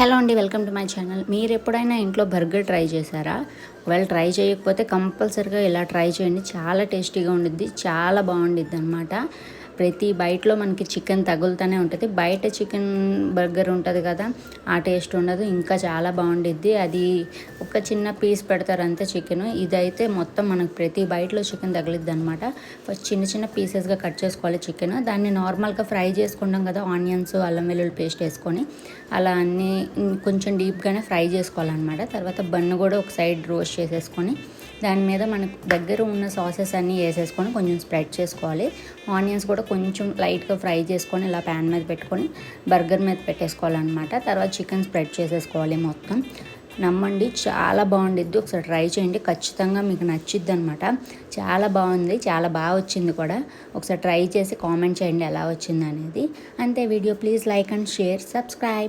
Hello అండి, welcome to my channel. మీరు ఎప్పుడైనా ఇంట్లో బర్గర్ ట్రై చేశారా? ఒకవేళ ట్రై చేయకపోతే కంపల్సరీగా ఇలా ట్రై చేయండి. చాలా టేస్టీగా ఉండిద్ది, చాలా బాగుండిద్ది అనమాట. ప్రతి బైట్లో మనకి చికెన్ తగులుతూనే ఉంటుంది. బయట చికెన్ బర్గర్ ఉంటుంది కదా, ఆ టేస్ట్ ఉండదు. ఇంకా చాలా బాగుండిద్ది. అది ఒక చిన్న పీస్ పెడతారు అంతే చికెన్. ఇదైతే మొత్తం మనకు ప్రతి బైట్లో చికెన్ తగిలిద్ది అనమాట. ఫస్ట్ చిన్న చిన్న పీసెస్గా కట్ చేసుకోవాలి చికెన్. దాన్ని నార్మల్గా ఫ్రై చేసుకుంటాం కదా, ఆనియన్స్, అల్లం వెల్లుల్లి పేస్ట్ వేసుకొని అలా అన్నీ కొంచెం డీప్గానే ఫ్రై చేసుకోవాలన్నమాట. తర్వాత బన్ను కూడా ఒక సైడ్ రోస్ట్ చేసేసుకొని దాని మీద మనకు దగ్గర ఉన్న సాసెస్ అన్నీ వేసేసుకొని కొంచెం స్ప్రెడ్ చేసుకోవాలి. ఆనియన్స్ కూడా కొంచెం లైట్గా ఫ్రై చేసుకొని ఇలా ప్యాన్ మీద పెట్టుకొని బర్గర్ మీద పెట్టేసుకోవాలన్నమాట. తర్వాత చికెన్ స్ప్రెడ్ చేసేసుకోవాలి మొత్తం. నమ్మండి, చాలా బాగుండిద్ది. ఒకసారి ట్రై చేయండి, ఖచ్చితంగా మీకు నచ్చిద్ది అనమాట. చాలా బాగుంది, చాలా బాగా వచ్చింది కూడా. ఒకసారి ట్రై చేసి కామెంట్ చేయండి ఎలా వచ్చింది అనేది. అంతే video. Please like and share, subscribe.